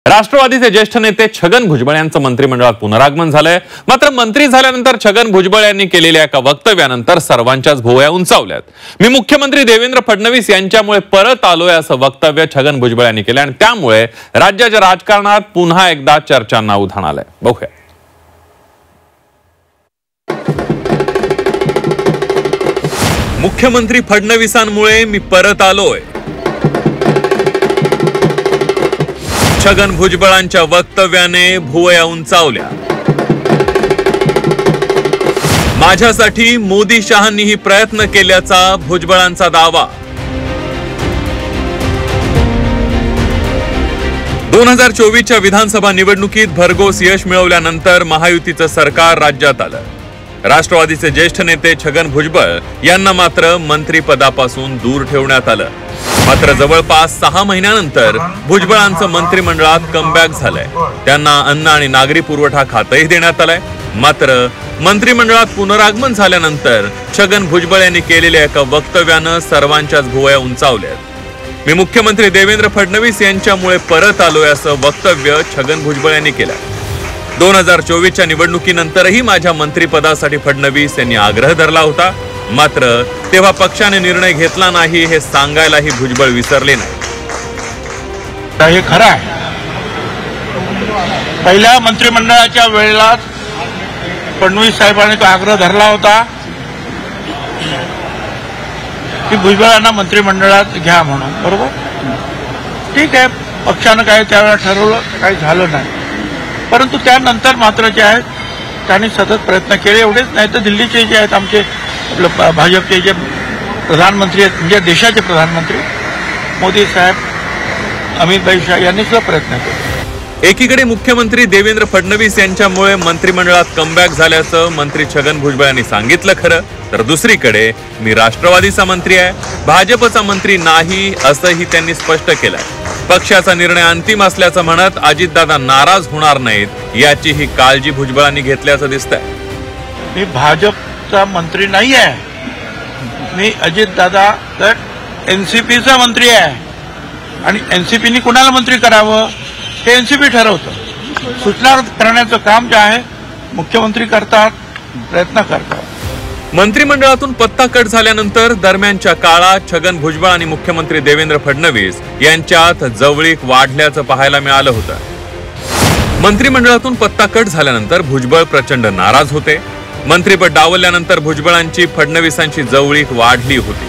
राष्ट्रवादीचे ज्येष्ठ नेते छगन भुजबळ यांचं मंत्रिमंडळात पुनरागमन झालंय। मात्र मंत्री झाल्यानंतर छगन भुजबळ यांनी केलेल्या एका वक्तव्यानंतर सर्वांच्याच भुवया उंचावल्यात। मी मुख्यमंत्री देवेंद्र फडणवीस यांच्यामुळे परत आलोय असं वक्तव्य छगन भुजबळ यांनी केलं आणि त्यामुळे राज्याच्या राजकारणात पुन्हा एकदा चर्चांना उधाण आलंय। बघूया। मुख्यमंत्री फडणवीसांमुळे मी परत आलोय। छगन भुजबळांच्या वक्तव्याने भुवया उंचावल्या। माझ्यासाठी मोदी शहांनीही प्रयत्न केल्याचा भुजबळांचा दावा। 2024च्या विधानसभा निवडणुकीत भरघोस यश मिळवल्यानंतर महायुतीचं सरकार राज्यात आलं। राष्ट्रवादीचे ज्येष्ठ नेते छगन भुजबळ यांना मात्र मंत्रिपदापासून दूर ठेवण्यात आलं। मात्र जवळपास 6 महिन्यानंतर भुजबळांचं मंत्रिमंडळात कमबॅक झालंय। त्यांना अन्न आणि नागरी पुरवठा खातंही देण्यात आलंय। मात्र मंत्रिमंडळात पुनरागमन झाल्यानंतर छगन भुजबळ यांनी केलेल्या एका वक्तव्यानं सर्वांच्याच भुवया उंचावल्यात। मी मुख्यमंत्री देवेंद्र फडणवीस यांच्यामुळे परत आलोय असं वक्तव्य छगन भुजबळ यांनी केलंय। 2024च्या निवडणुकीनंतरही माझ्या मंत्रिपदासाठी फडणवीस यांनी आग्रह धरला होता। मात्र तेव्हा पक्षाने निर्णय घेतला नाही हे सांगायलाही भुजबळ विसरले नाही। हे खरं आहे, पहिल्या मंत्रिमंडळाच्या वेळेला फडणवीस साहेबांनी तो आग्रह धरला होता की भुजबळांना मंत्रिमंडळात घ्या म्हणून, बरोबर? ठीक आहे, पक्षानं काय त्यावेळेला ठरवलं, काही झालं नाही। परंतु त्यानंतर मात्र जे आहेत त्यांनी सतत प्रयत्न केले। एवढेच नाही तर दिल्लीचे जे आहेत आमचे भाजपचे जे प्रधानमंत्री आहेत, म्हणजे देशाचे प्रधानमंत्री मोदी साहेब, अमित भाई शाह यांनी सुद्धा प्रयत्न केले। एकीकडे मुख्यमंत्री देवेंद्र फडणवीस यांच्यामुळे मंत्रिमंडळात कमबॅक झाल्याचं मंत्री छगन भुजबळ यांनी सांगितलं खरं, तर दुसरीकडे मी राष्ट्रवादीचा मंत्री आहे, भाजपचा मंत्री नाही असंही त्यांनी स्पष्ट केलंय। पक्षाचा निर्णय अंतिम असल्याचं म्हणत अजितदादा नाराज होणार नाहीत याची ही काळजी भुजबळांनी घेतल्याचं दिसतंय। मी भाजपचा मंत्री नाही आहे, मी अजितदादा तर एनसीपीचा मंत्री आहे आणि एनसीपीने कुणाला मंत्री करावं हे एनसीपी ठरवतं। सूचना करण्याचं काम जे आहे मुख्यमंत्री करतात, प्रयत्न करतात। मंत्रिमंडळातून पत्ता कट झाल्यानंतर दरम्यानच्या काळात छगन भुजबळ आणि मुख्यमंत्री देवेंद्र फडणवीस यांच्यात जवळीक वाढल्याचं पाहायला मिळालं होतं। मंत्रिमंडळातून पत्ता कट झाल्यानंतर भुजबळ प्रचंड नाराज होते। मंत्रिपद डावलल्यानंतर भुजबळांची फडणवीसांची जवळीक वाढली होती।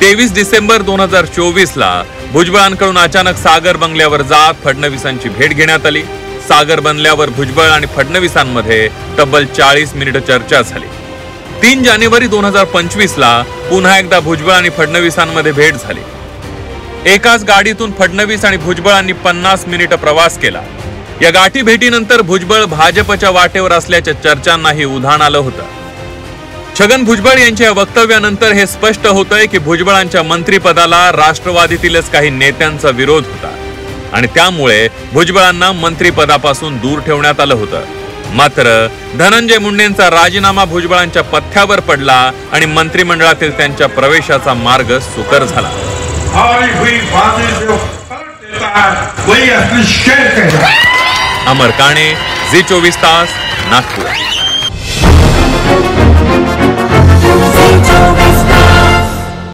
23 डिसेंबर 2024ला भुजबळांकडून अचानक सागर बंगल्यावर जात फडणवीसांची भेट घेण्यात आली। सागर बंगल्यावर भुजबळ आणि फडणवीसांमध्ये तब्बल 40 मिनिटं चर्चा झाली। 3 जानेवारी 2025ला पुन्हा एकदा भुजबळ आणि फडणवीसांमध्ये भेट झाली। एकाच गाडीतून फडणवीस आणि भुजबळांनी 50 मिनिटं प्रवास केला। या गाठी भेटीनंतर भुजबळ भाजपच्या वाटेवर असल्याच्या चर्चांनाही उधाण आलं होतं। छगन भुजबळ यांच्या वक्तव्यानंतर हे स्पष्ट होतंय की भुजबळांच्या मंत्रिपदाला राष्ट्रवादीतीलच काही नेत्यांचा विरोध होता आणि त्यामुळे भुजबळांना मंत्रिपदापासून दूर ठेवण्यात आलं होतं। मात्र धनंजय मुंडेंचा राजीनामा भुजबळांच्या पथ्यावर पडला आणि मंत्रिमंडळातील त्यांच्या प्रवेशाचा मार्ग सुकर झाला। अमर काणे, झी 24 तास, नागपूर।